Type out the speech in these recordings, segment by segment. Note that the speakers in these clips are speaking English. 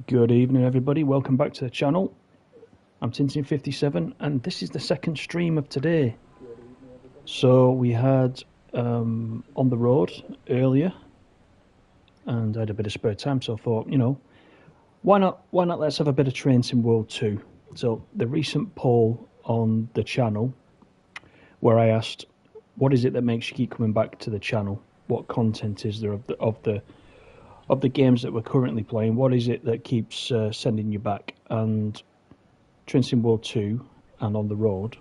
Good evening, everybody. Welcome back to the channel. I'm Tintin57, and this is the second stream of today. So we had on the road earlier, and I had a bit of spare time, so I thought, why not let's have a bit of Train Sim World 2. So the recent poll on the channel, where I asked, what is it that makes you keep coming back to the channel? What content is there of the games that we're currently playing? What is it that keeps sending you back? And Train Sim World 2 and On the Road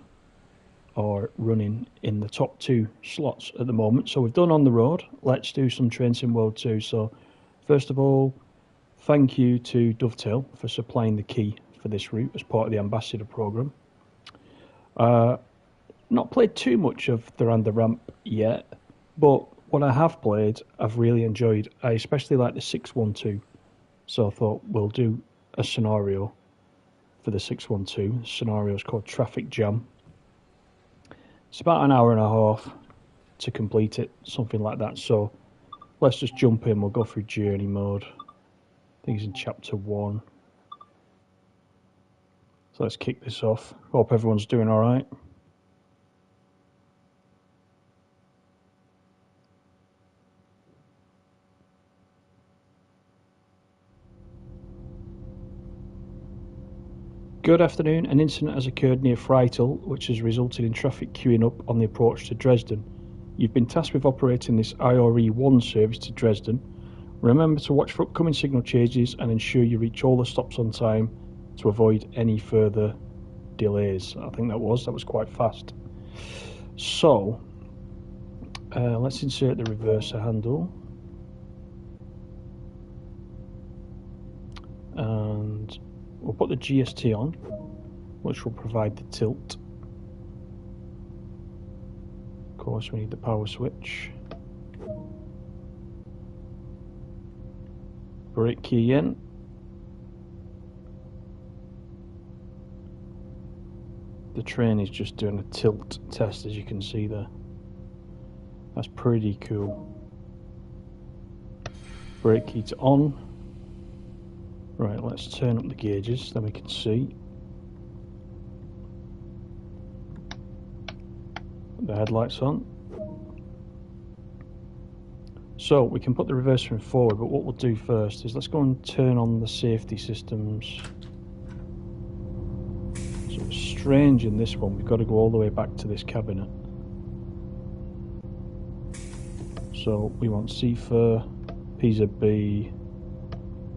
are running in the top two slots at the moment. So we've done On the Road. Let's do some Train Sim World 2. So first of all, thank you to Dovetail for supplying the key for this route as part of the Ambassador program. Not played too much of Tharandter Rampe yet, but what I have played, I've really enjoyed. I especially like the 612, so I thought we'll do a scenario for the 612. The scenario is called Traffic Jam. It's about an hour and a half to complete it, something like that. So let's just jump in. We'll go through journey mode. I think it's in chapter 1. So let's kick this off. Hope everyone's doing all right. Good afternoon. An incident has occurred near Freital, which has resulted in traffic queuing up on the approach to Dresden. You've been tasked with operating this IRE1 service to Dresden. Remember to watch for upcoming signal changes and ensure you reach all the stops on time to avoid any further delays. I think that was quite fast. So, let's insert the reverser handle. And we'll put the GST on, which will provide the tilt. Of course, we need the power switch. Brake key in. The train is just doing a tilt test, as you can see there. That's pretty cool. Brake key to on. Right, let's turn up the gauges, then we can see. Put the headlights on. So we can put the reverser in forward, but what we'll do first is let's go and turn on the safety systems. So it's strange in this one, we've got to go all the way back to this cabinet. So we want CFIR, PZB,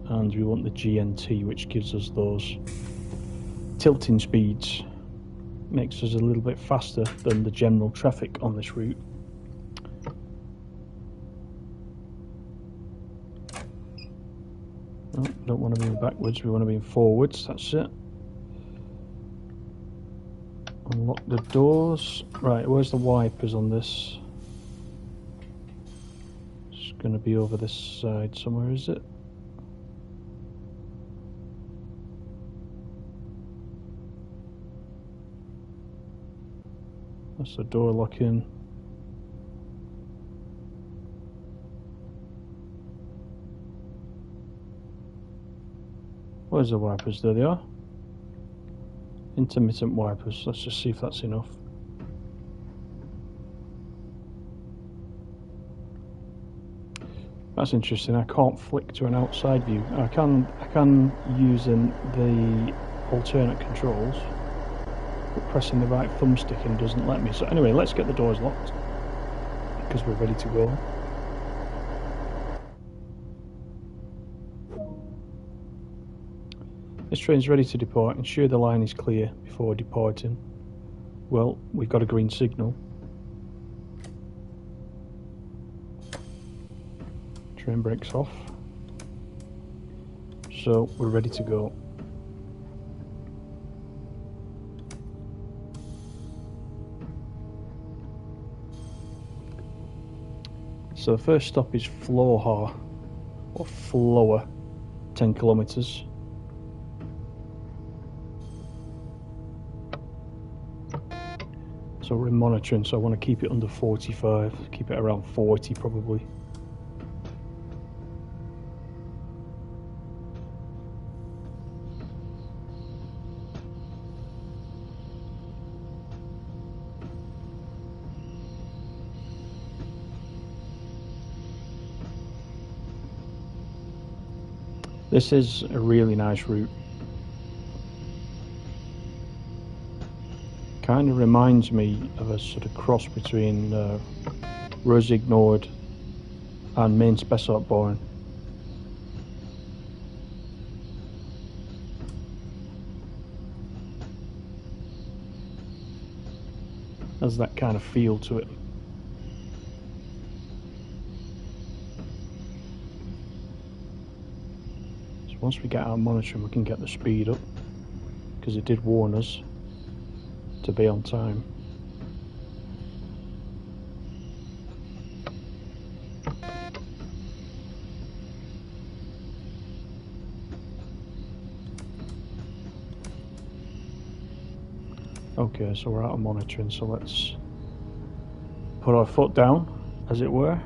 and we want the GNT, which gives us those tilting speeds. Makes us a little bit faster than the general traffic on this route. Oh, don't want to be in backwards, we want to be in forwards, that's it. Unlock the doors. Right, where's the wipers on this? It's going to be over this side somewhere, is it? That's the door lock-in. Where's the wipers? There they are. Intermittent wipers. Let's just see if that's enough. That's interesting. I can't flick to an outside view. I can using the alternate controls. Pressing the right thumbstick and doesn't let me. So anyway, let's get the doors locked because we're ready to go. This train's ready to depart. Ensure the line is clear before departing. Well, we've got a green signal. Train brakes off. So we're ready to go. So the first stop is Floha, or Flower, 10 kilometres. So we're in monitoring, so I want to keep it under 45, keep it around 40 probably. This is a really nice route. Kind of reminds me of a sort of cross between Rosig Nord and Main Spessartborn. Has that kind of feel to it. So once we get our monitoring, we can get the speed up, because it did warn us to be on time. Okay, so we're out of monitoring, so let's put our foot down, as it were.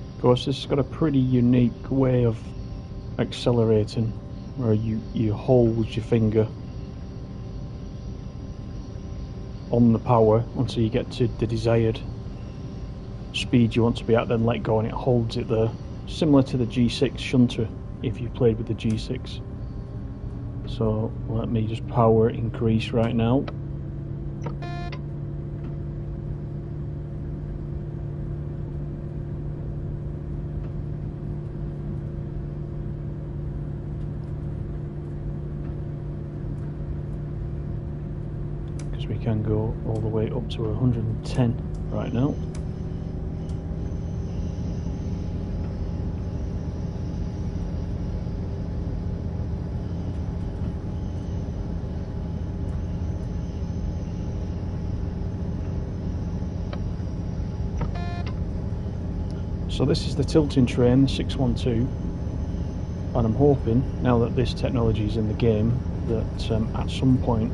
Of course, this has got a pretty unique way of accelerating, where you hold your finger on the power until you get to the desired speed you want to be at, then let go and it holds it there, similar to the G6 shunter if you played with the G6. So let me just power increase right now. We can go all the way up to 110 right now. So this is the tilting train, the 612, and I'm hoping, now that this technology is in the game, that at some point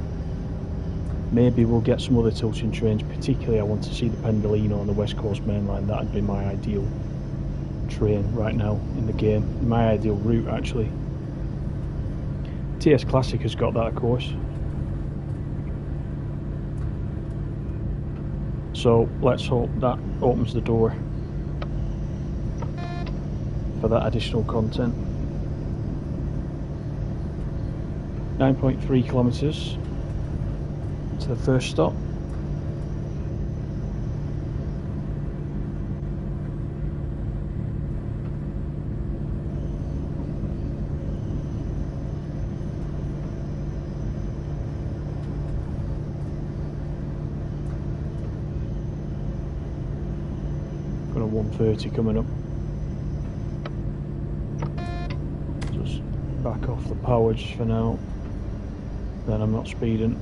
maybe we'll get some other tilting trains. Particularly I want to see the Pendolino on the West Coast Main Line. That'd be my ideal train right now in the game. My ideal route, actually. TS Classic has got that, of course. So let's hope that opens the door for that additional content. 9.3 kilometers to the first stop. Got a 130 coming up. Just back off the power just for now, then I'm not speeding.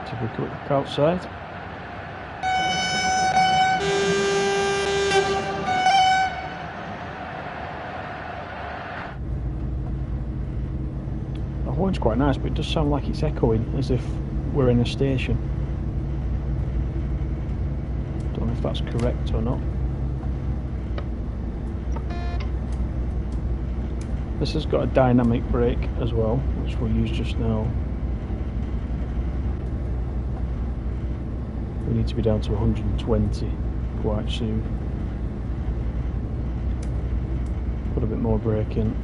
Have a quick look outside. The horn's quite nice, but it does sound like it's echoing, as if we're in a station. Don't know if that's correct or not. This has got a dynamic brake as well, which we'll use just now. We need to be down to 120 quite soon. Put a bit more brake in.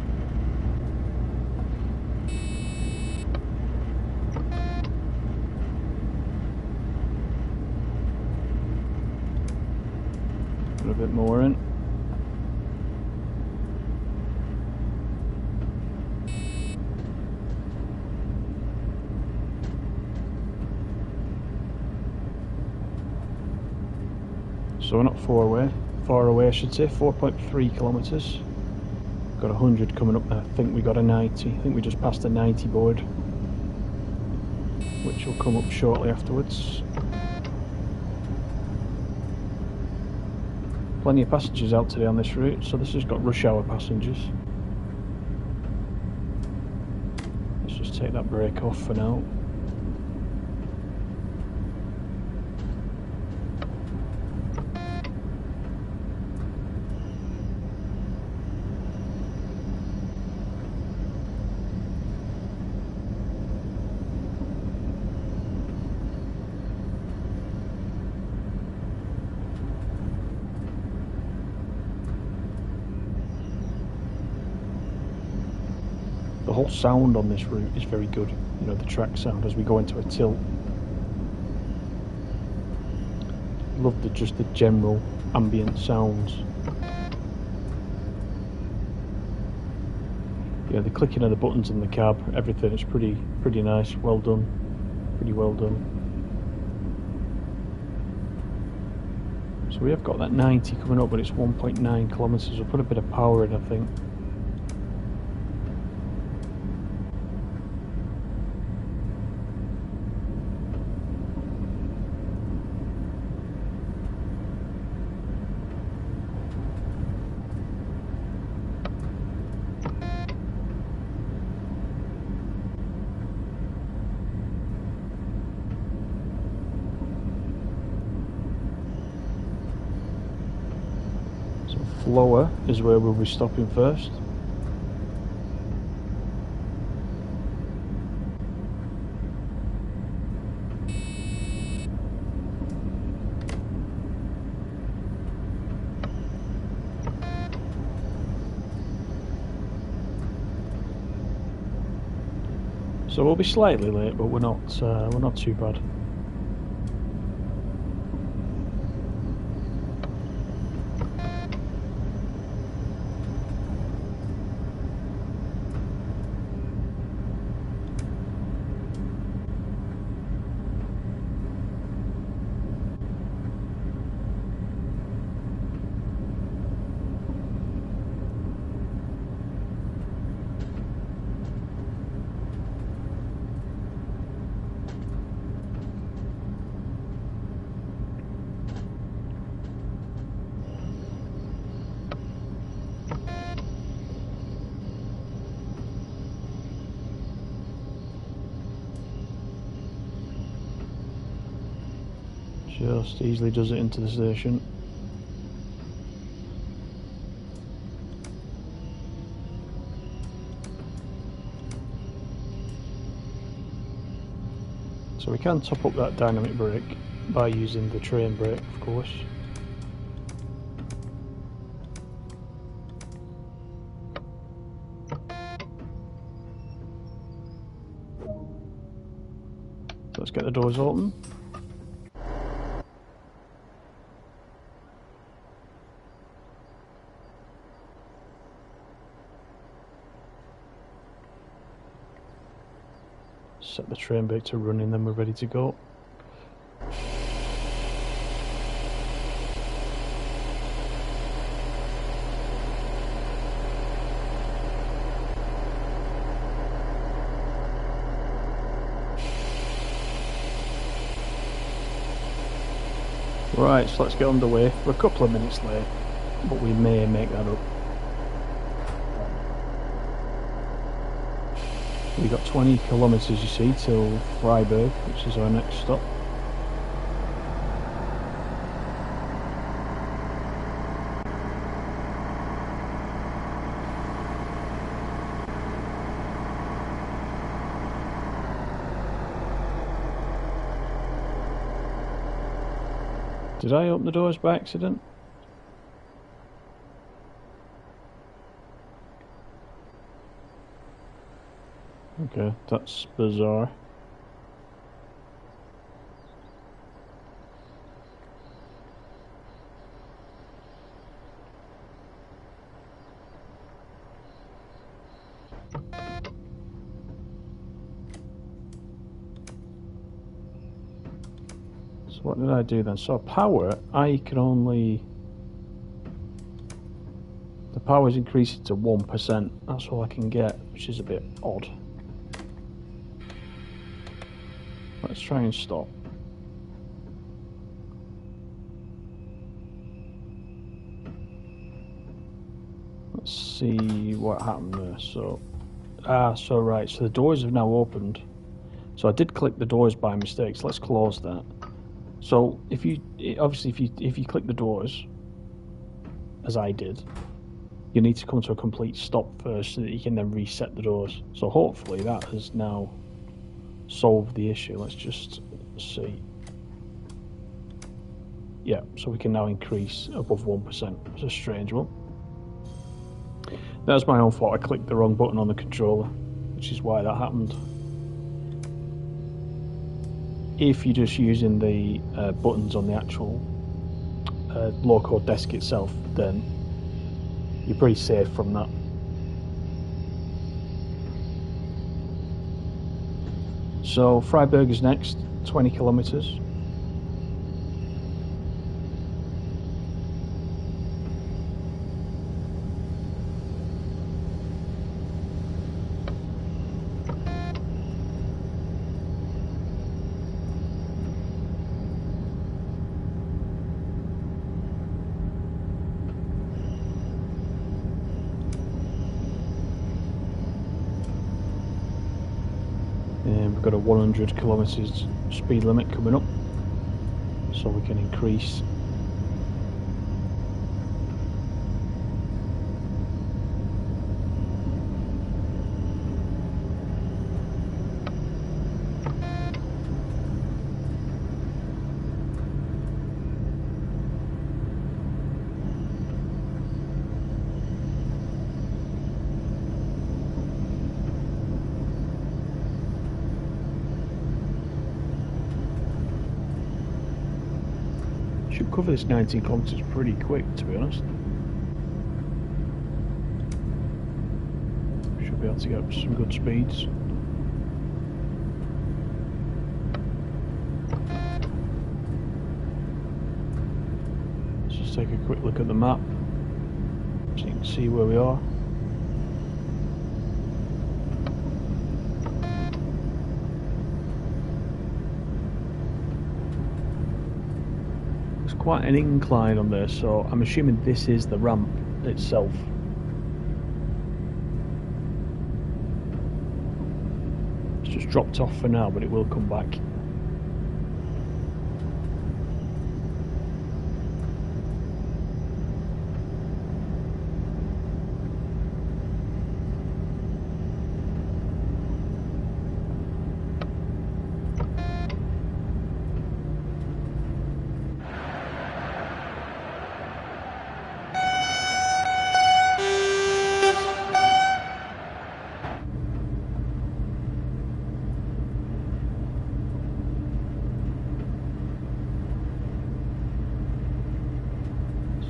Put a bit more in. So we're not far away I should say, 4.3 kilometres. Got 100 coming up, I think we got a 90, I think we just passed a 90 board, which will come up shortly afterwards. Plenty of passengers out today on this route, so this has got rush hour passengers. Let's just take that brake off for now. The whole sound on this route is very good, you know, the track sound as we go into a tilt. Love just the general ambient sounds. Yeah, the clicking of the buttons in the cab, everything is pretty nice, well done, pretty well done. So we have got that 90 coming up, but it's 1.9 kilometres. We'll put a bit of power in, I think. Lower is where we'll be stopping first. So we'll be slightly late, but we're not too bad. Just easily does it into the station. So we can top up that dynamic brake by using the train brake, of course. So let's get the doors open. Set the train brake to running, then we're ready to go. Right, so let's get underway. We're a couple of minutes late, but we may make that up. We've got 20 kilometres, you see, till Freiburg, which is our next stop. Did I open the doors by accident? Okay, that's bizarre. So what did I do then? So power, I can only... The power's increased to 1%. That's all I can get, which is a bit odd. Let's try and stop. Let's see what happened there. So, so right. So the doors have now opened. So I did click the doors by mistake. So let's close that. So if you click the doors, as I did, you need to come to a complete stop first so that you can then reset the doors. So hopefully that has now solved the issue. Let's just see. Yeah, so we can now increase above 1%. It's a strange one. That's my own fault. I clicked the wrong button on the controller, which is why that happened. If you're just using the buttons on the actual low-code desk itself, then you're pretty safe from that. So Freiburg is next, 20 kilometers. We've got a 100 kilometers speed limit coming up, so we can increase. Should cover this 19 kilometers pretty quick, to be honest. Should be able to get up to some good speeds. Let's just take a quick look at the map so you can see where we are. Quite an incline on there, so I'm assuming this is the ramp itself. It's just dropped off for now, but it will come back.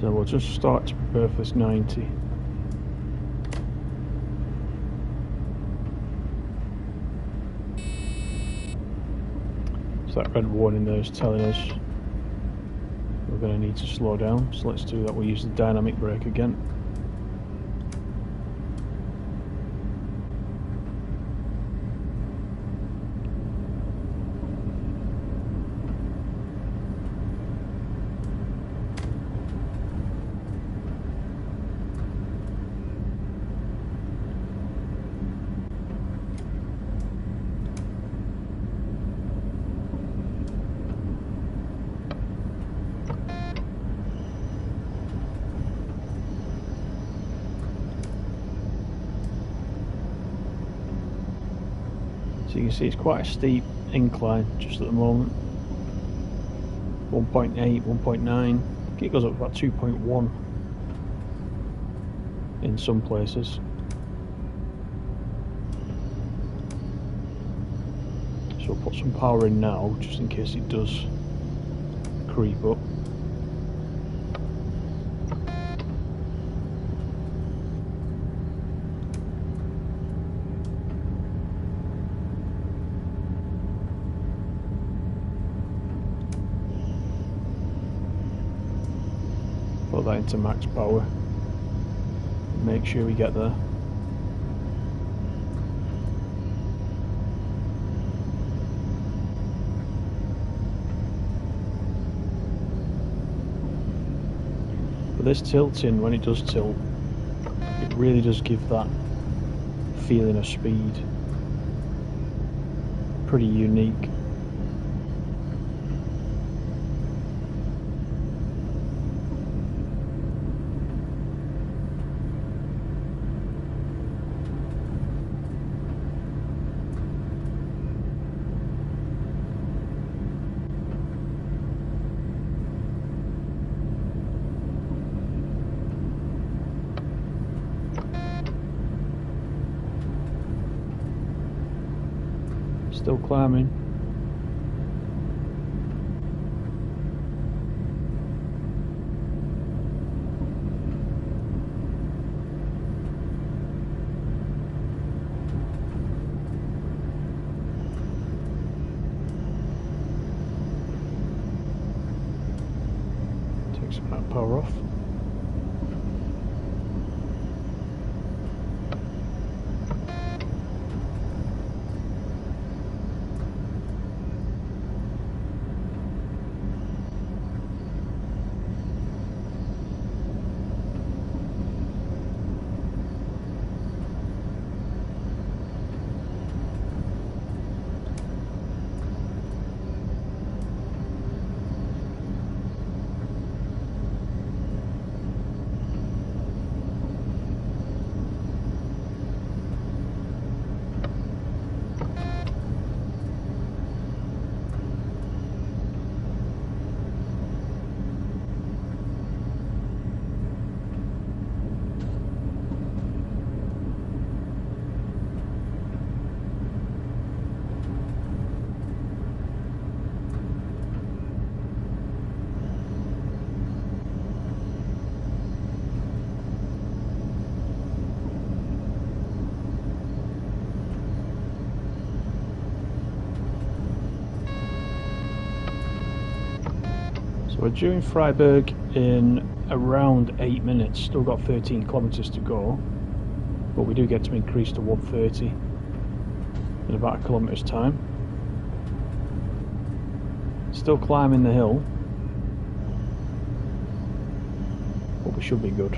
So we'll just start to prepare for this 90. So that red warning there is telling us we're going to need to slow down. So let's do that. We'll use the dynamic brake again. So you can see it's quite a steep incline just at the moment. 1.8, 1.9. It goes up to about 2.1 in some places. So I'll put some power in now, just in case it does creep up. Put that into max power. Make sure we get there. But this tilting, when it does tilt, it really does give that feeling of speed. Pretty unique. Still climbing. Take some of that power off. So we're due in Freiburg in around 8 minutes, still got 13 kilometers to go, but we do get to increase to 130 in about a kilometer's time. Still climbing the hill, but we should be good.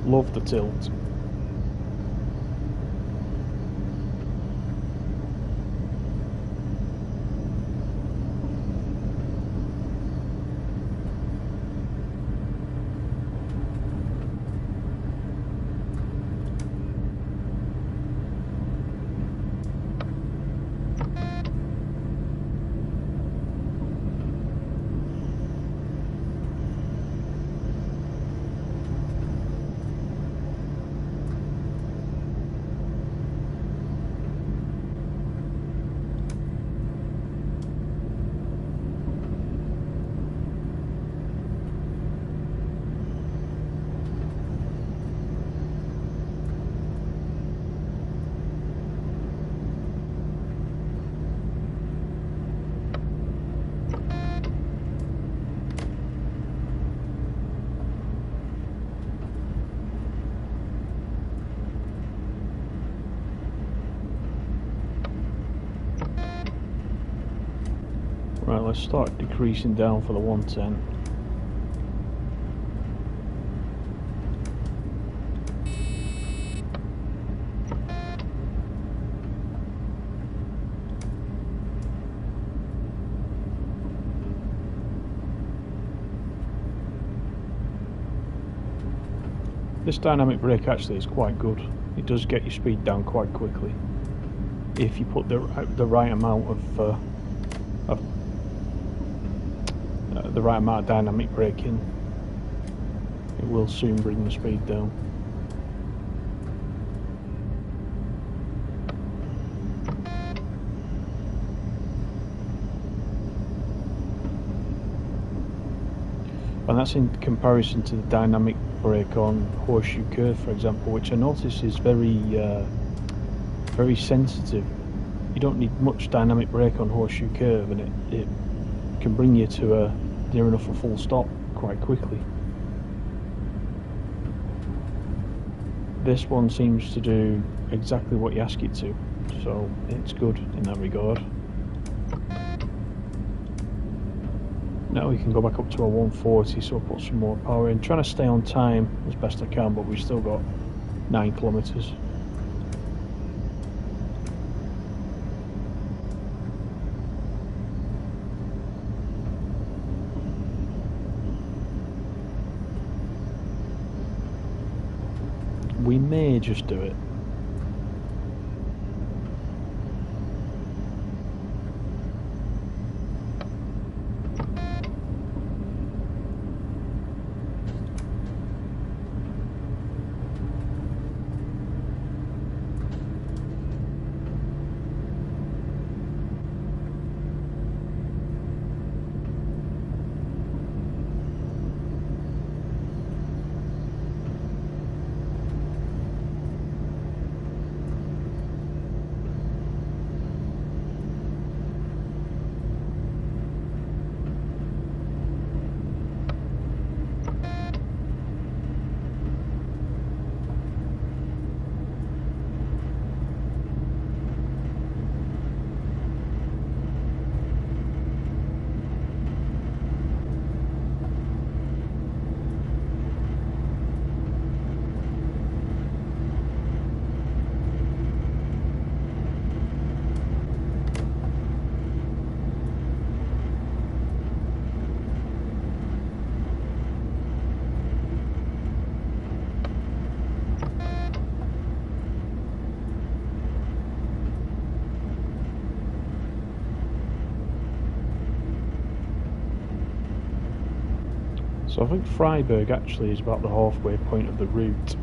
Love the tilt. Right, let's start decreasing down for the 110. This dynamic brake actually is quite good. It does get your speed down quite quickly if you put the right amount of dynamic brake in. It will soon bring the speed down. And that's in comparison to the dynamic brake on Horseshoe Curve, for example, which I notice is very sensitive. You don't need much dynamic brake on Horseshoe Curve, and it can bring you to near enough a full stop quite quickly. This one seems to do exactly what you ask it to, so it's good in that regard. Now we can go back up to a 140, so I'll put some more power in. Trying to stay on time as best I can, but we've still got 9 kilometres. We may just do it. So I think Freiburg actually is about the halfway point of the route,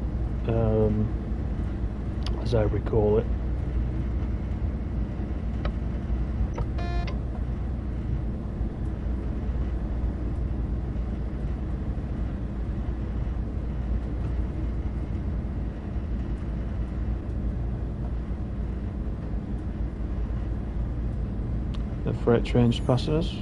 as I recall it. The freight train's passing us.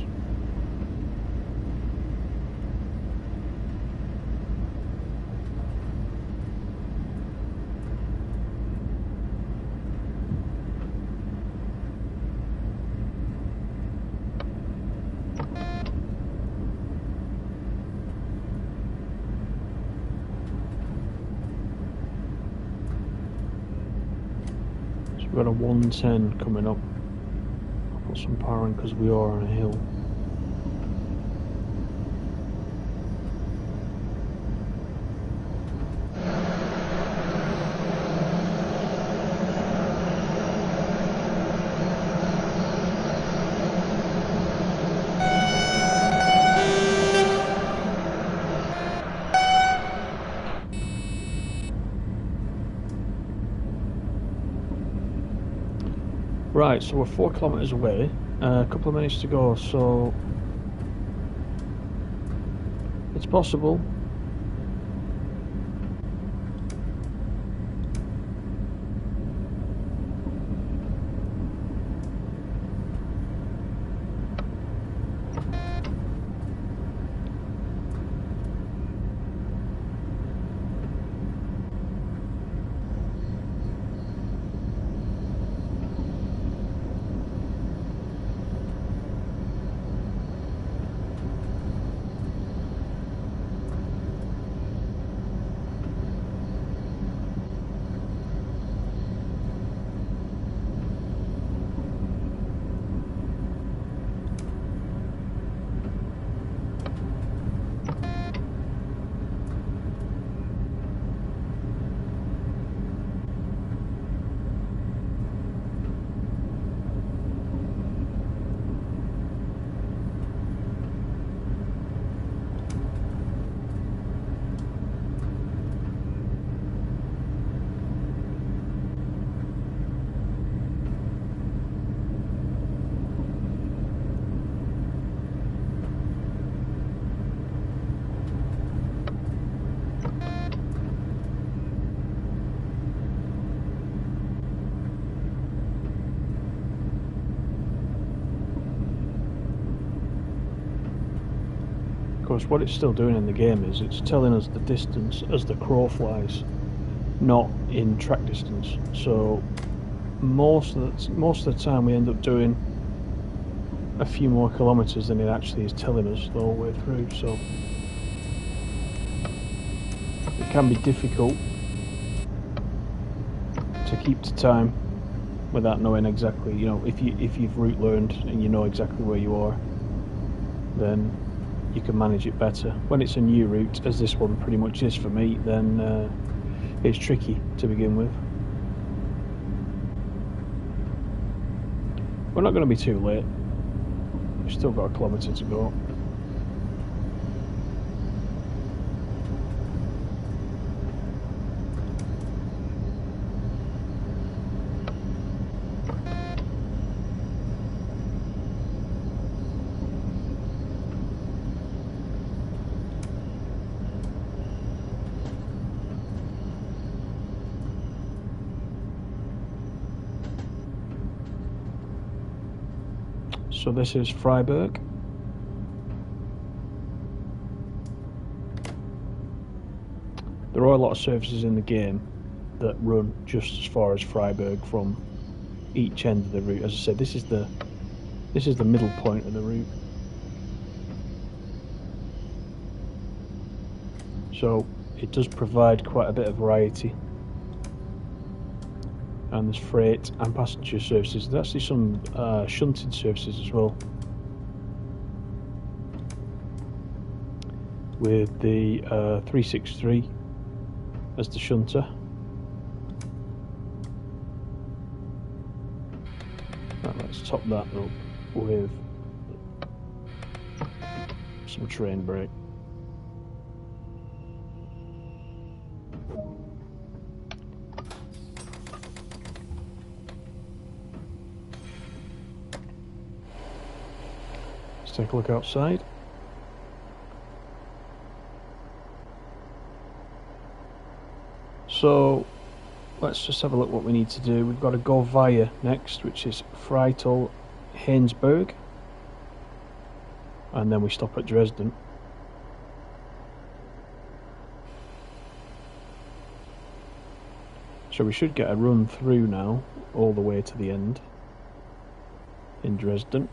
We've got a 110 coming up. I'll put some power in because we are on a hill. Right, so we're 4 kilometres away, a couple of minutes to go, so it's possible. course, what it's still doing in the game is it's telling us the distance as the crow flies, not in track distance. So most of the time we end up doing a few more kilometres than it actually is telling us the whole way through. So it can be difficult to keep to time without knowing exactly, you know, if you've route learned and you know exactly where you are, then you can manage it better. When it's a new route, as this one pretty much is for me, then it's tricky to begin with. We're not going to be too late. We've still got a kilometre to go. So this is Freiburg. There are a lot of services in the game that run just as far as Freiburg from each end of the route. As I said, this is the middle point of the route. So it does provide quite a bit of variety. And there's freight and passenger services. There's actually some shunted services as well, with the 363 as the shunter. Right, let's top that up with some train brake. Take a look outside. So let's just have a look what we need to do. We've got to go via next, which is Freital Heinsberg, and then we stop at Dresden. So we should get a run through now all the way to the end in Dresden.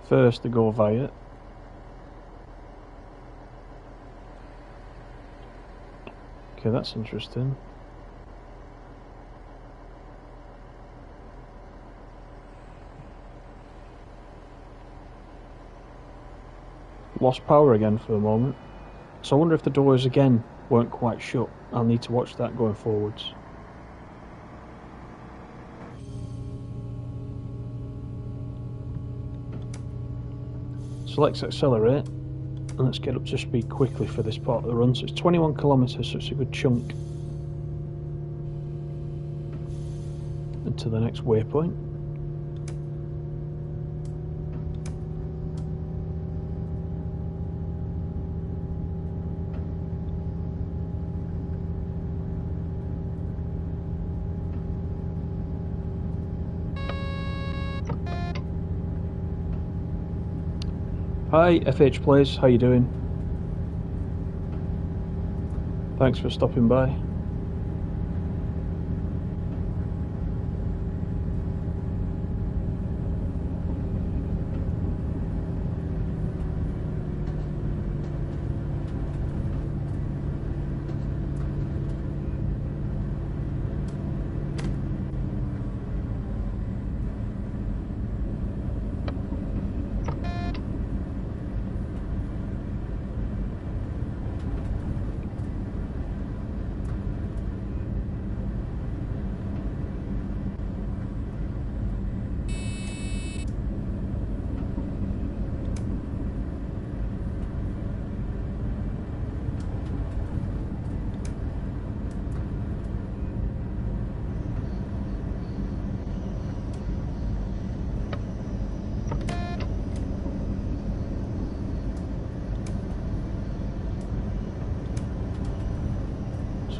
First to go via. Okay, that's interesting. Lost power again for a moment. So I wonder if the doors again weren't quite shut. I'll need to watch that going forwards. So let's accelerate and let's get up to speed quickly for this part of the run. So it's 21 kilometres, so it's a good chunk into the next waypoint. Hi FH Plays, how you doing? Thanks for stopping by.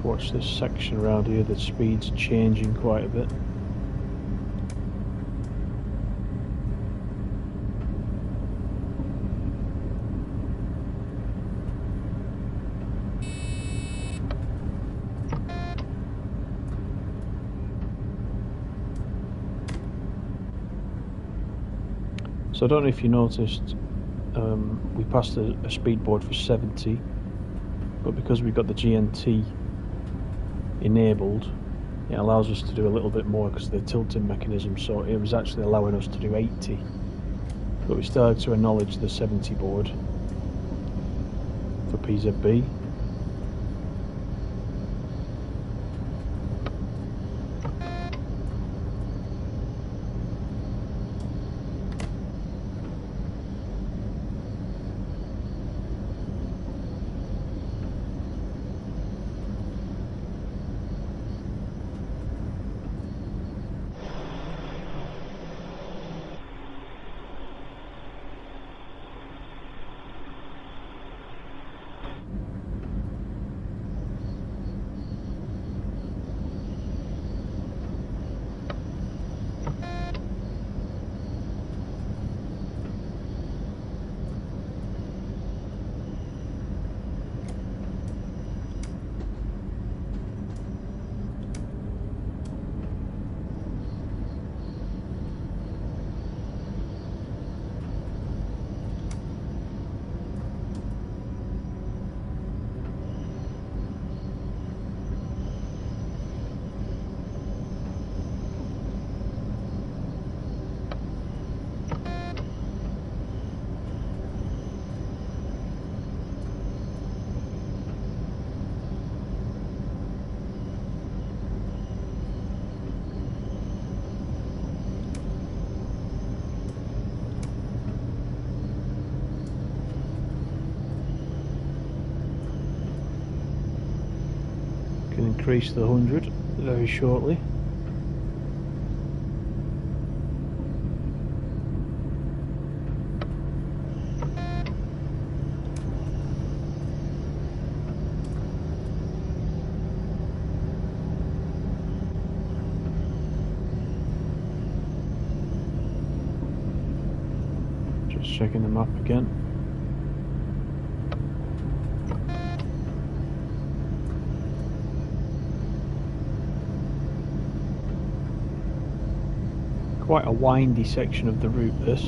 Watch this section around here, the speed's changing quite a bit. So I don't know if you noticed, we passed a speed board for 70, but because we've got the GNT enabled, it allows us to do a little bit more because of the tilting mechanism, so it was actually allowing us to do 80, but we still had to acknowledge the 70 board for PZB. Can increase the 100 very shortly. Just checking the map again. Quite a windy section of the route, this,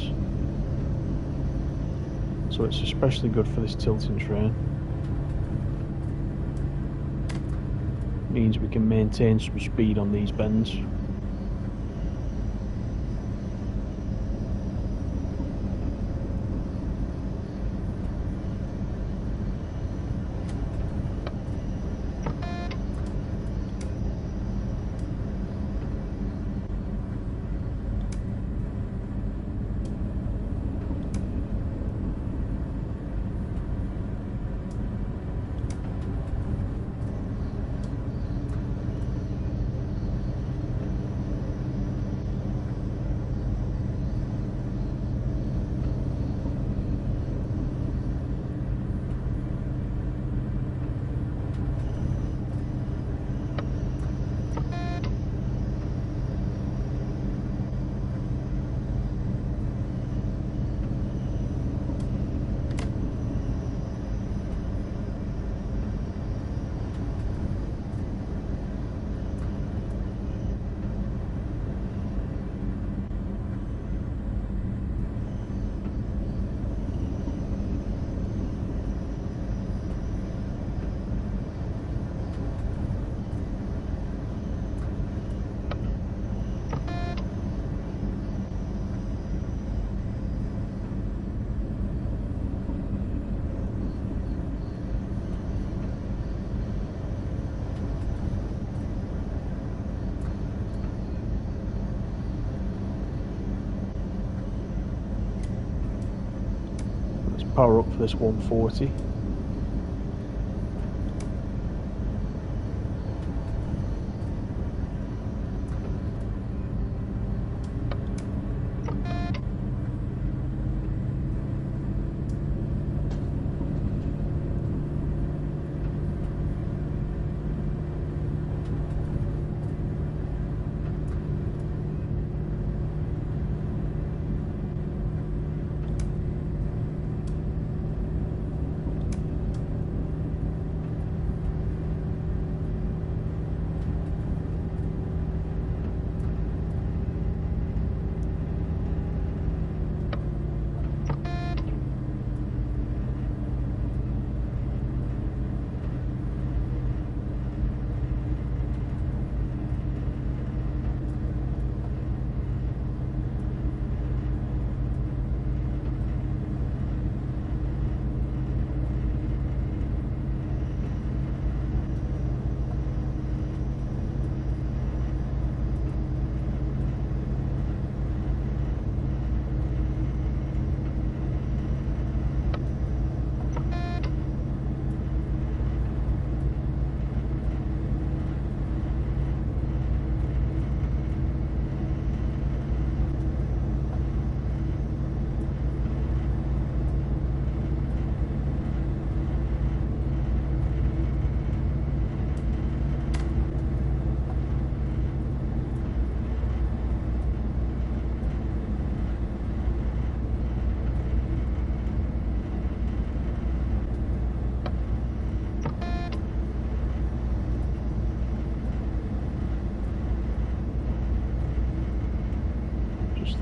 so it's especially good for this tilting terrain. Means we can maintain some speed on these bends. Power up for this 140.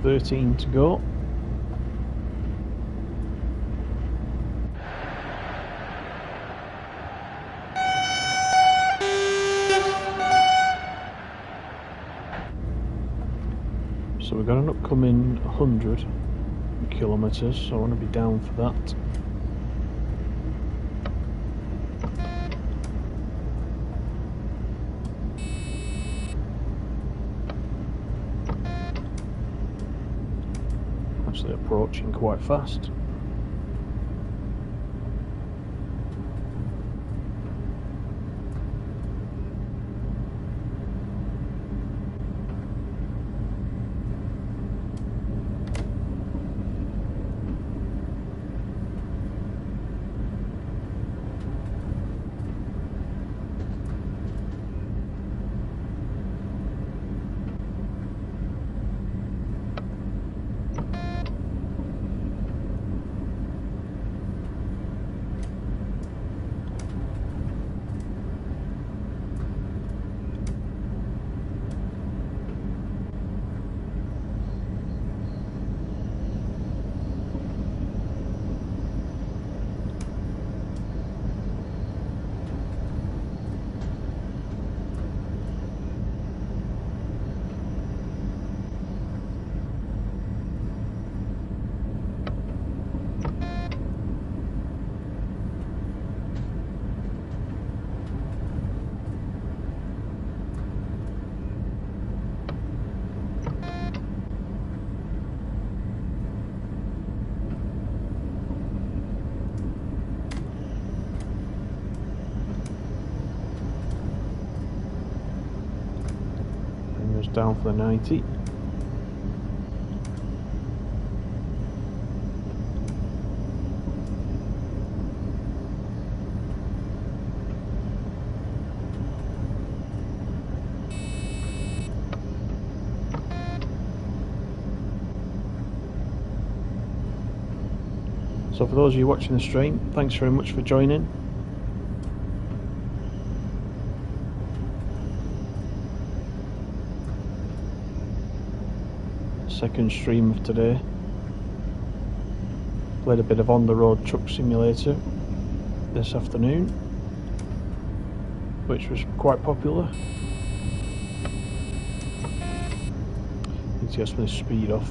13 to go. So we've got an upcoming 100 kilometres, so I want to be down for that. Actually approaching quite fast. Down for the 90. So for those of you watching the stream, thanks very much for joining. Second stream of today. Played a bit of On the Road Truck Simulator this afternoon, which was quite popular. Need to get some of this speed off.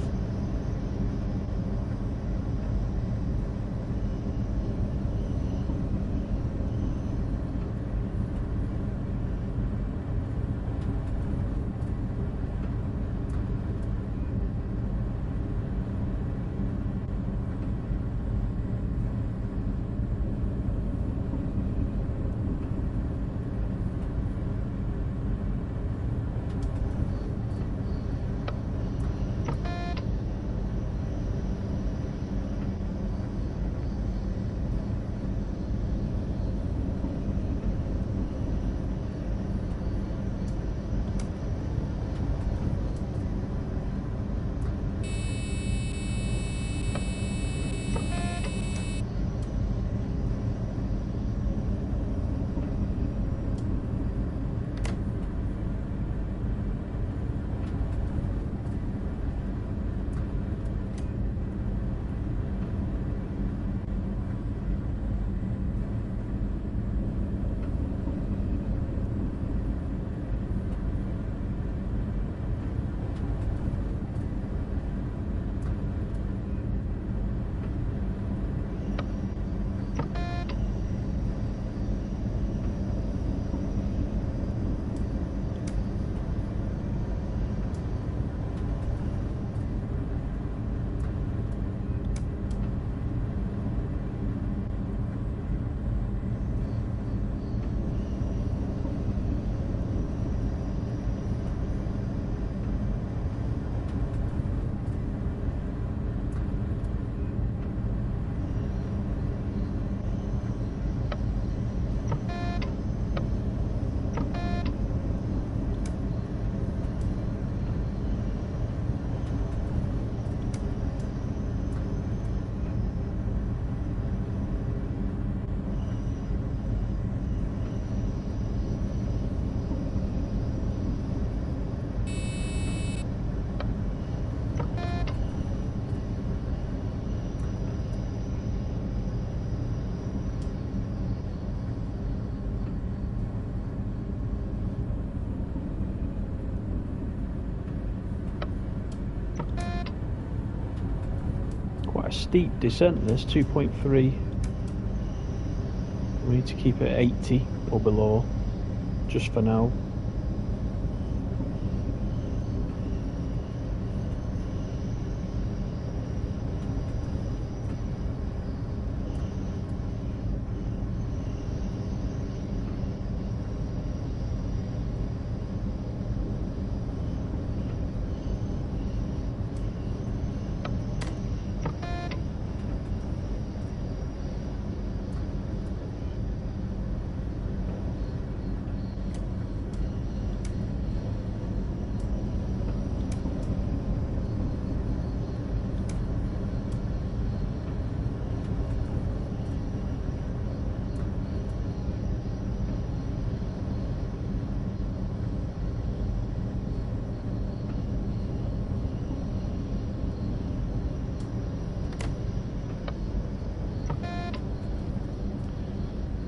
steep descent, this 2.3. We need to keep it at 80 or below, just for now.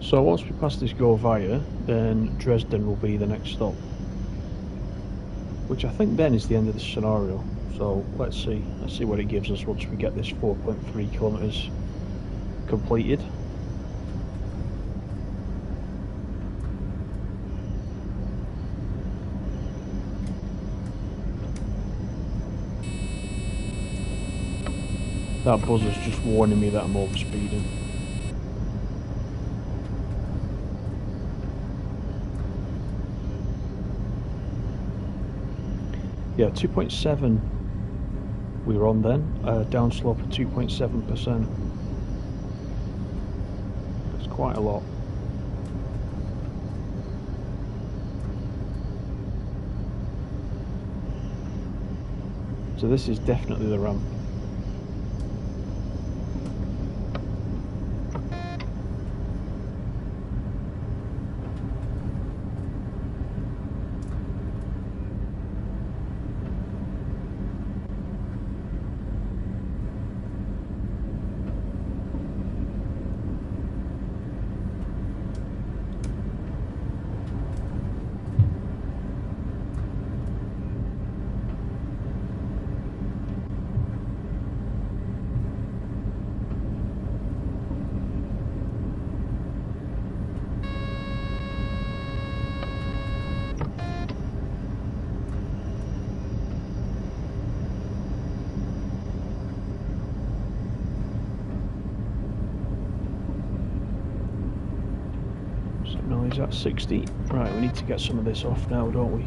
So once we pass this go via, then Dresden will be the next stop, which I think then is the end of the scenario. So let's see what it gives us once we get this 4.3 kilometers completed. That buzzer's just warning me that I'm overspeeding. Yeah, 2.7 we were on then, downslope of 2.7%. That's quite a lot. So this is definitely the ramp. No, he's at 60. Right, we need to get some of this off now, don't we?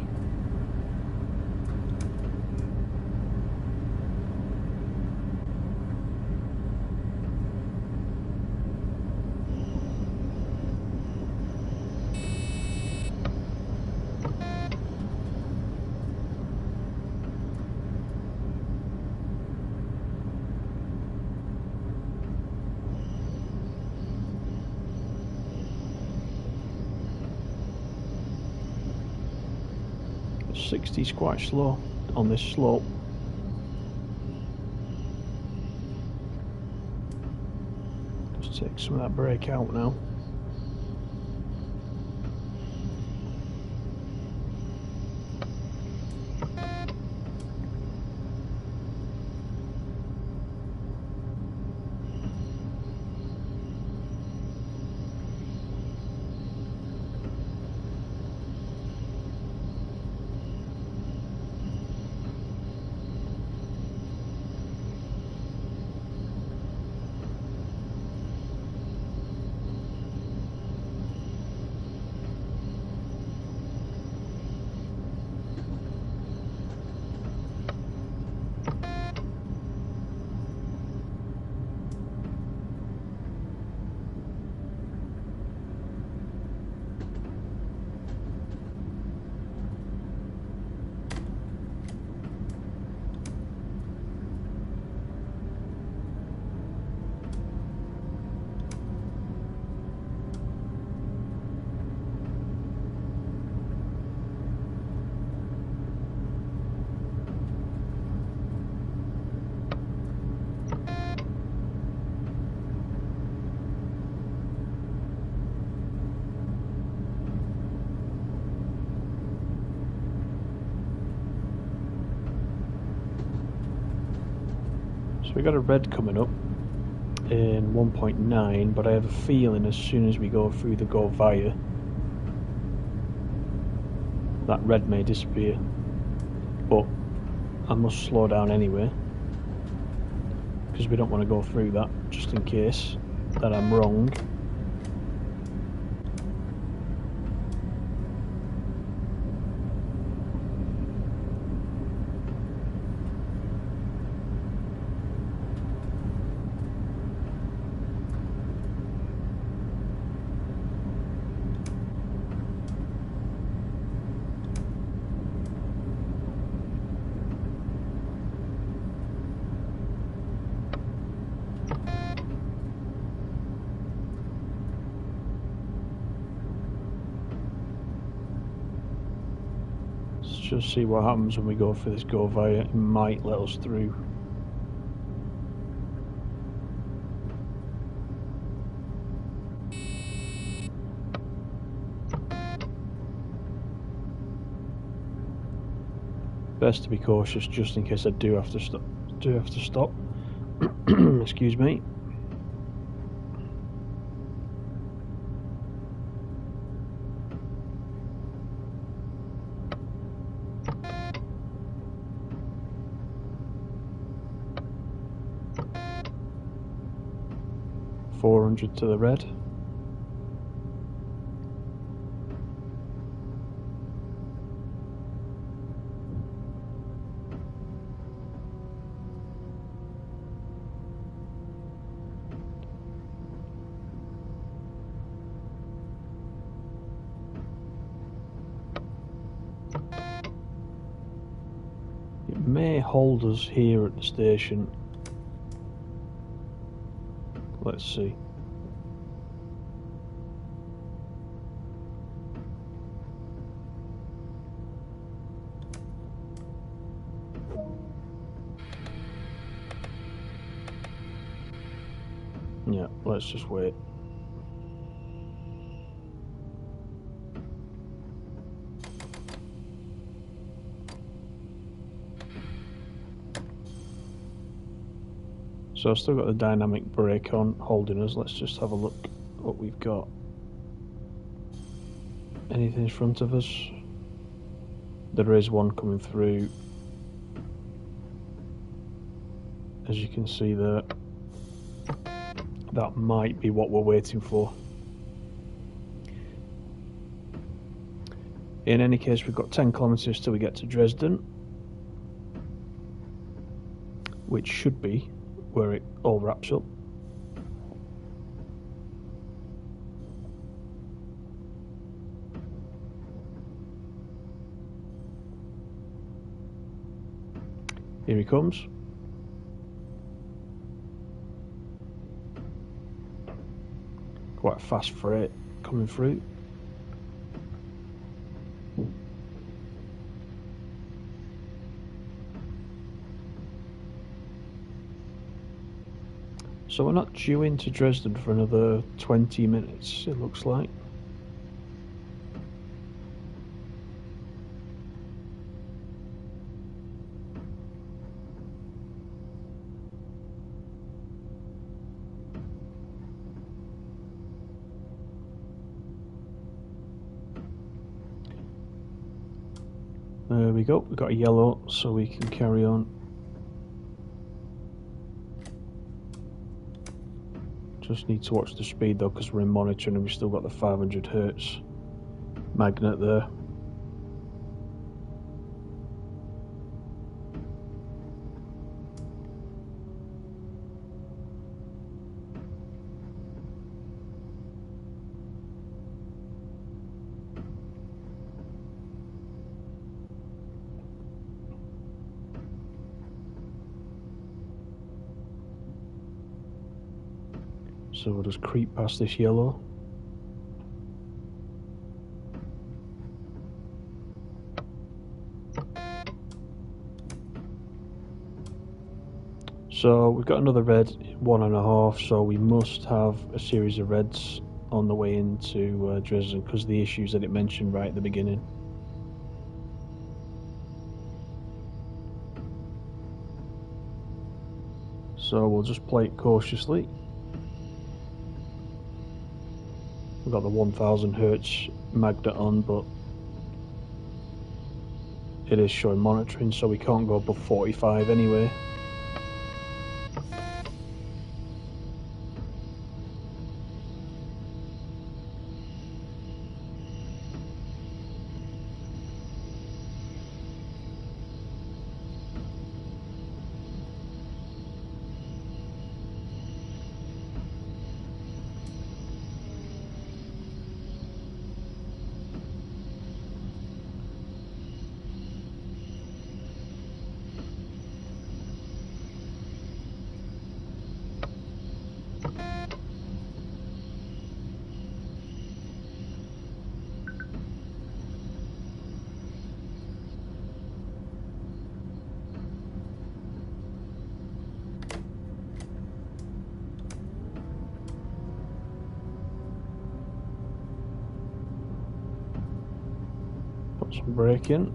Sixty is quite slow on this slope. Just take some of that brake out now. So we got a red coming up. in 1.9, but I have a feeling as soon as we go through the go via, that red may disappear. But I must slow down anyway, because we don't want to go through that, just in case that I'm wrong. Just see what happens when we go for this go via. It might let us through. Best to be cautious, just in case I do have to stop. Excuse me. $400 to the red. It may hold us here at the station. Let's see. Yeah, let's just wait. So I've still got the dynamic brake on, holding us. Let's just have a look what we've got. Anything in front of us? There is one coming through. As you can see there. That might be what we're waiting for. In any case, we've got 10 kilometers till we get to Dresden, which should be where it all wraps up. Here he comes. Quite a fast freight coming through. So we're not due into Dresden for another 20 minutes, it looks like. There we go, we've got a yellow, so we can carry on. Just need to watch the speed though, because we're in monitoring and we've still got the 500 hertz magnet there. So we'll just creep past this yellow. So we've got another red, 1.5, so we must have a series of reds on the way into Dresden because of the issues that it mentioned right at the beginning. So we'll just play it cautiously. We've got the 1000 hertz magnet on, but it is showing monitoring, so we can't go above 45 anyway. Put some brake in.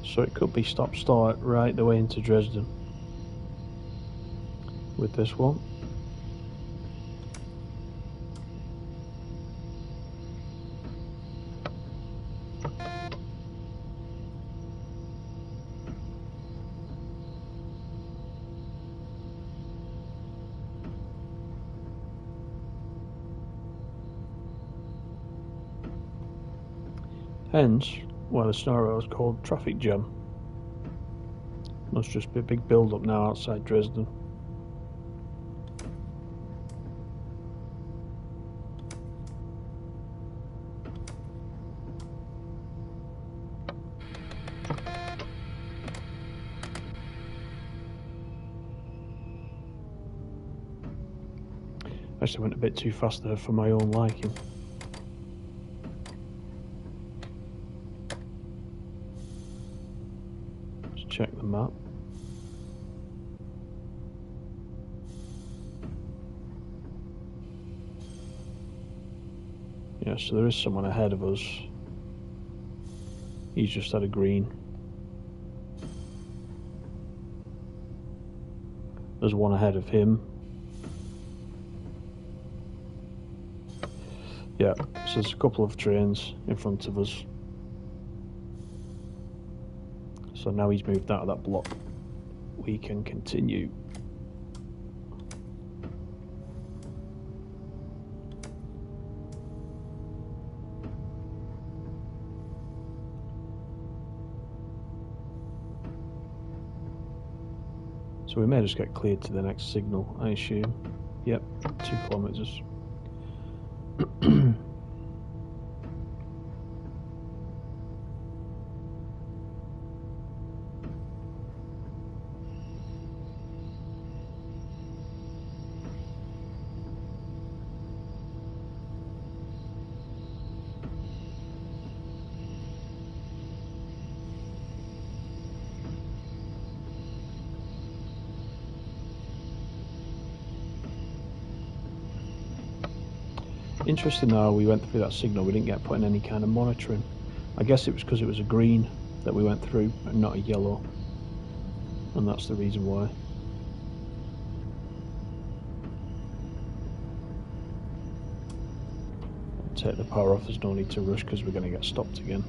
So it could be stop-start right the way into Dresden with this one. Hence why the scenario is called traffic jam. Must just be a big build-up now outside Dresden. Actually went a bit too fast there for my own liking. Let's check the map. Yeah, so there is someone ahead of us. He's just had a green. There's one ahead of him. Yeah, so there's a couple of trains in front of us. So now he's moved out of that block. We can continue. So we may just get cleared to the next signal, I assume. Yep, 2 kilometers. Interesting though, we went through that signal, we didn't get put in any kind of monitoring. I guess it was because it was a green that we went through and not a yellow, and that's the reason why. Take the power off, there's no need to rush because we're going to get stopped again.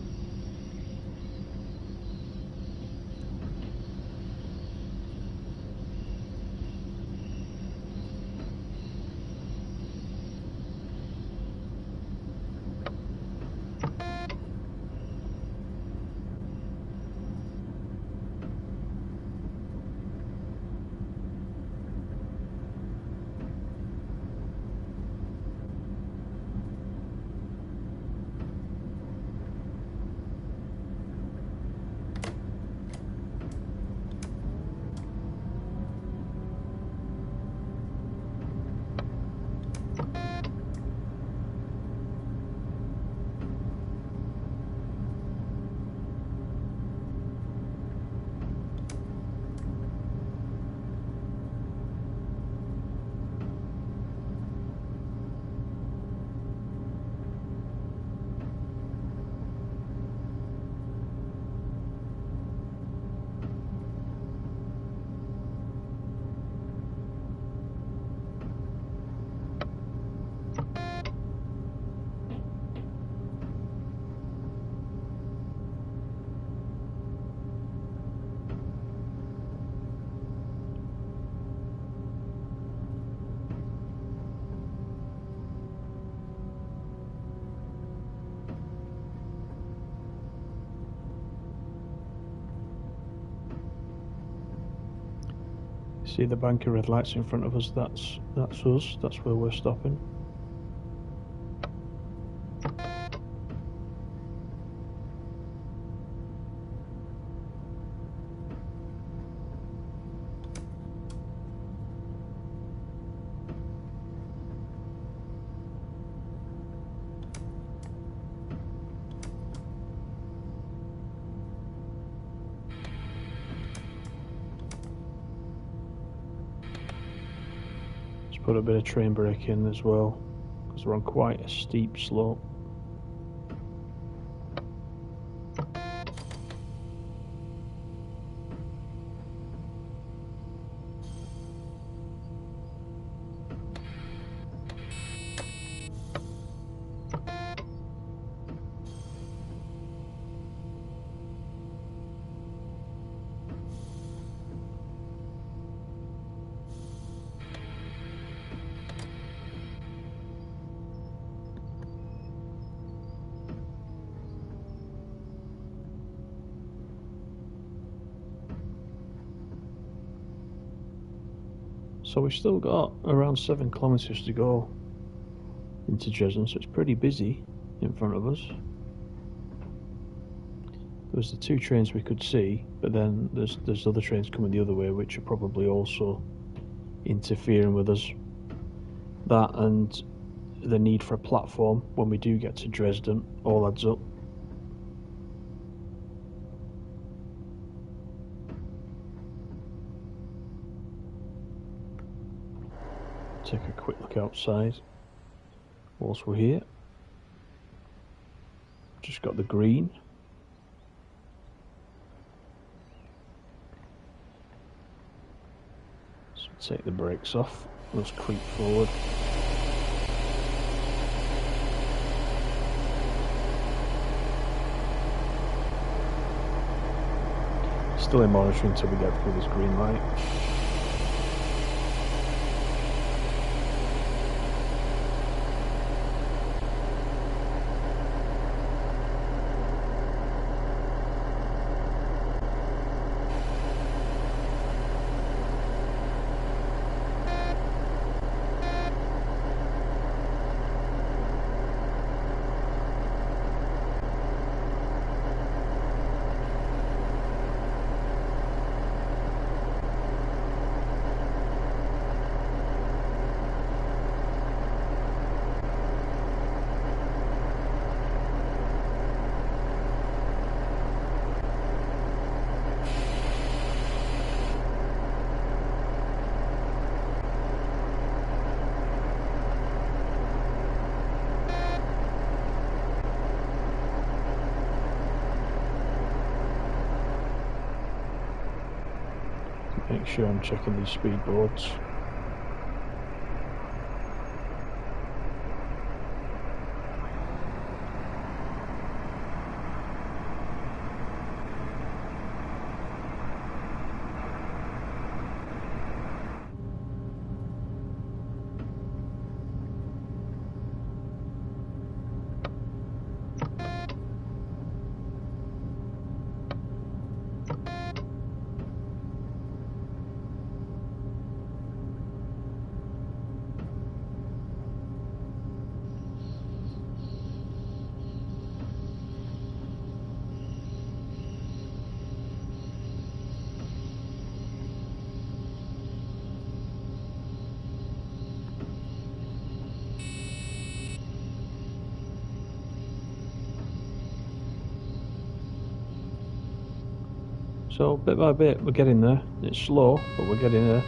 See the bank of red lights in front of us? That's us. That's where we're stopping. Put a bit of train brake in as well, because we're on quite a steep slope. So we've still got around 7 kilometres to go into Dresden, so it's pretty busy in front of us. There's the 2 trains we could see, but then there's other trains coming the other way which are probably also interfering with us. That and the need for a platform when we do get to Dresden all adds up. Take a quick look outside whilst we're here. Just got the green. So take the brakes off. Let's creep forward. Still in monitoring until we get through this green light. Make sure I'm checking these speed boards. So bit by bit we're getting there. It's slow, but we're getting there.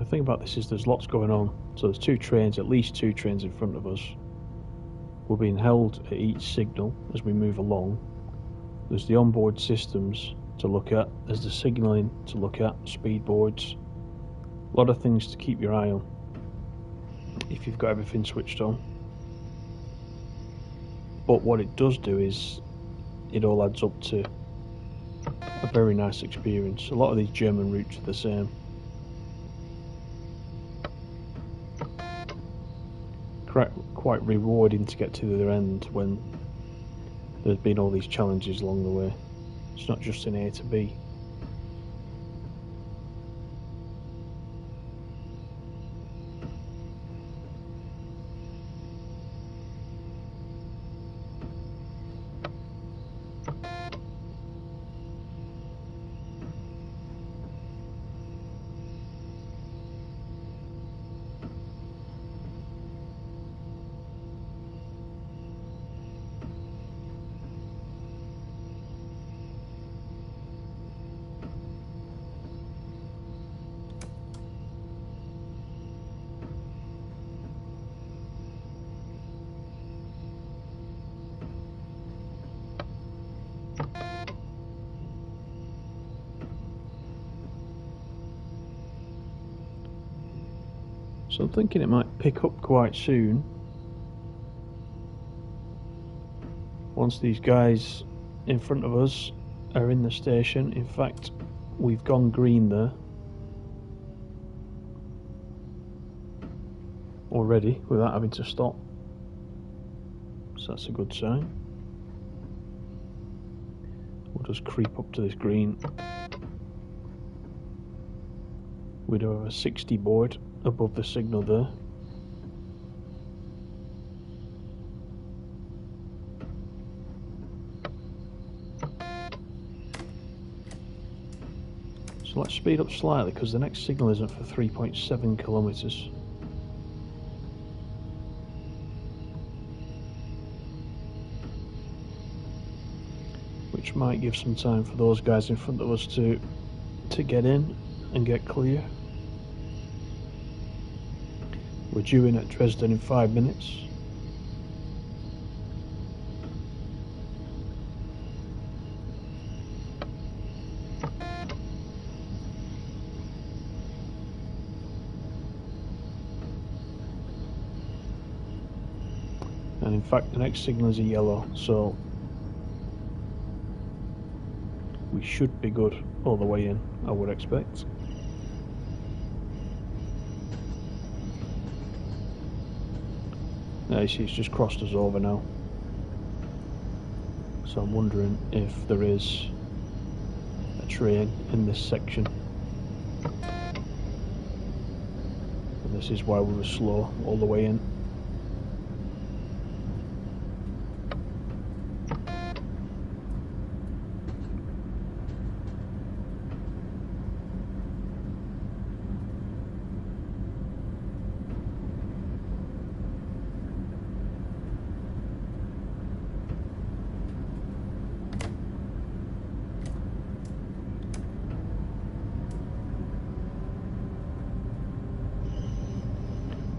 thing about this is there's lots going on. So there's two trains, at least two trains in front of us. We're being held at each signal as we move along. There's the onboard systems to look at, there's the signalling to look at, speed boards. A lot of things to keep your eye on if you've got everything switched on. But what it does do is it all adds up to a very nice experience. A lot of these German routes are the same. Quite rewarding to get to the other end when there's been all these challenges along the way. It's not just an A to B. So I'm thinking it might pick up quite soon. Once these guys in front of us are in the station. In fact, we've gone green there already without having to stop. So that's a good sign. We'll just creep up to this green. We do have a 60 board above the signal there. So let's speed up slightly because the next signal isn't for 3.7 kilometers. Which might give some time for those guys in front of us to get in and get clear. We're due in at Dresden in 5 minutes. And in fact the next signal is a yellow, so we should be good all the way in, I would expect. Now you see it's just crossed us over now. So I'm wondering if there is a train in this section. And this is why we were slow all the way in.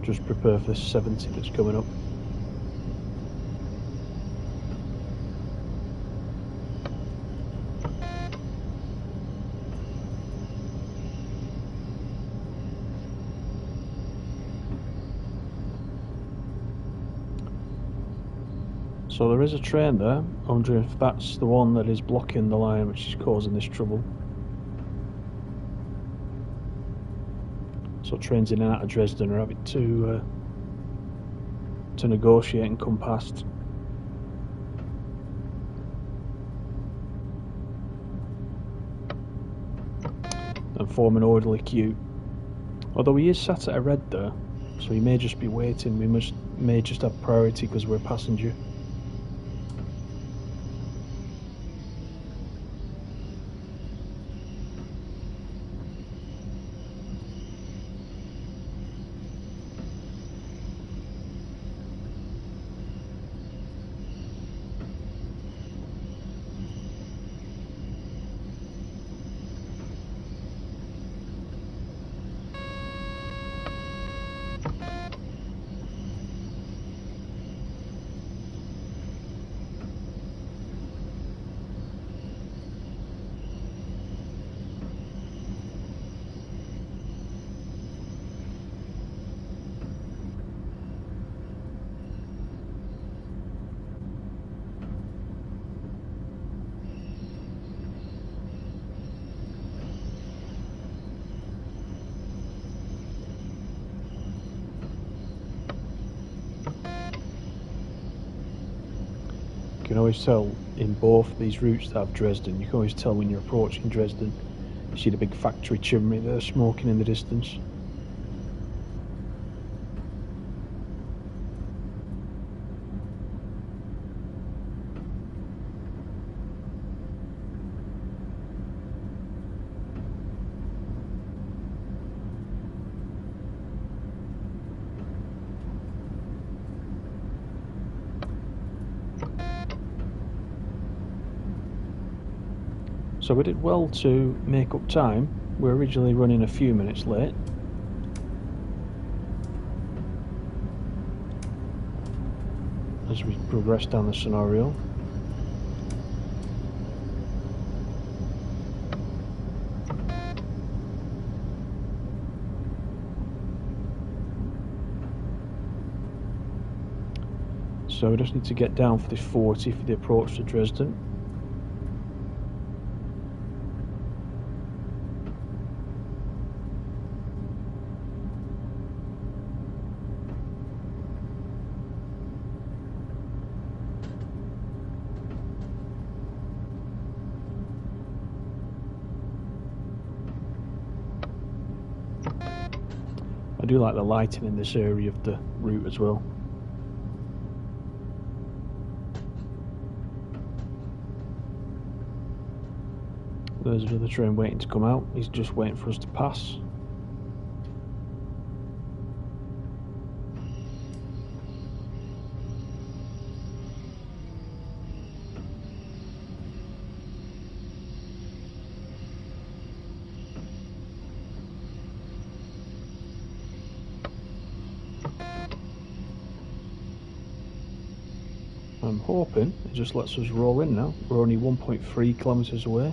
Just prepare for this 70 that's coming up. So there is a train there. I'm wondering if that's the one that is blocking the line which is causing this trouble. So trains in and out of Dresden are having to negotiate and come past. And form an orderly queue. Although he is sat at a red there, so he may just be waiting. We may just have priority because we're a passenger. can always tell in both these routes that have Dresden, you can always tell when you're approaching Dresden. You see the big factory chimney there smoking in the distance. So we did well to make up time. We're originally running a few minutes late. As we progress down the scenario. So we just need to get down for this 40 for the approach to Dresden. I do like the lighting in this area of the route as well. There's another train waiting to come out. He's just waiting for us to pass. I'm hoping it just lets us roll in now. We're only 1.3 kilometers away.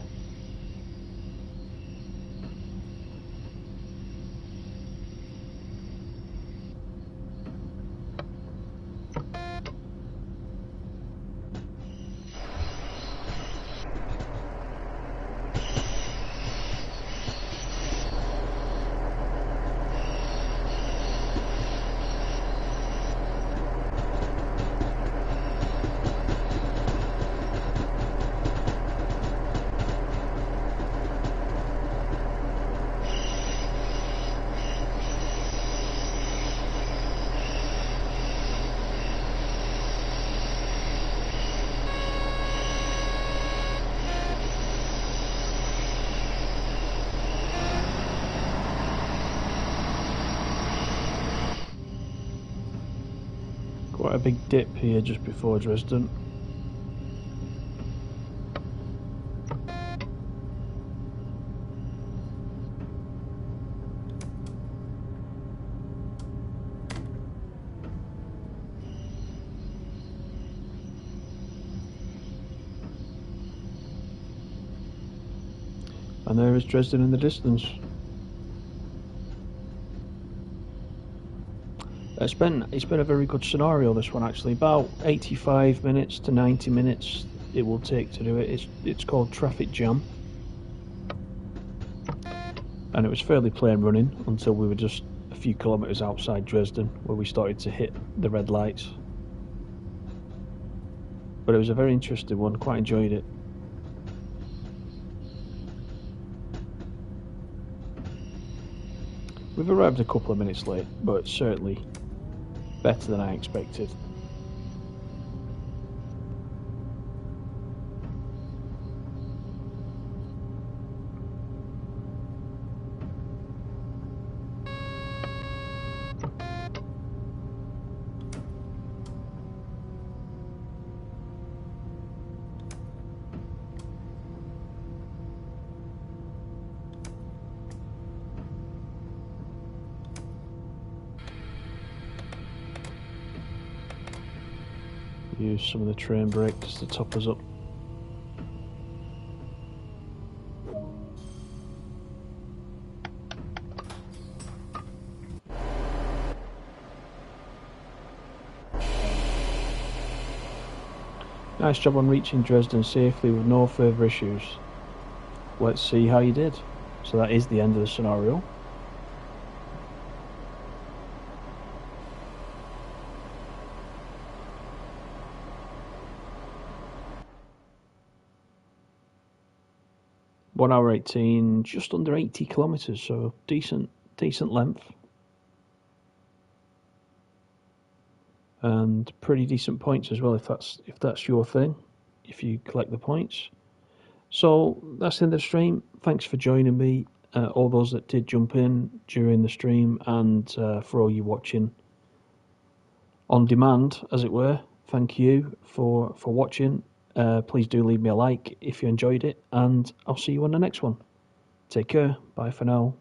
Quite a big dip here just before Dresden. And there is Dresden in the distance. It's been a very good scenario, this one actually. About 85 minutes to 90 minutes it will take to do it. It's called Traffic Jam. And it was fairly plain running until we were just a few kilometres outside Dresden, where we started to hit the red lights. But it was a very interesting one, quite enjoyed it. We've arrived a couple of minutes late, but certainly better than I expected. Use some of the train brake just to top us up. Nice job on reaching Dresden safely with no further issues. Let's see how you did. So that is the end of the scenario. 1 hour 18, just under 80 kilometres, so decent length. And pretty decent points as well, if that's your thing, if you collect the points. So that's the end of the stream. Thanks for joining me, all those that did jump in during the stream, and for all you watching on demand, as it were. Thank you for watching. Please do leave me a like if you enjoyed it, and I'll see you on the next one. Take care. Bye for now.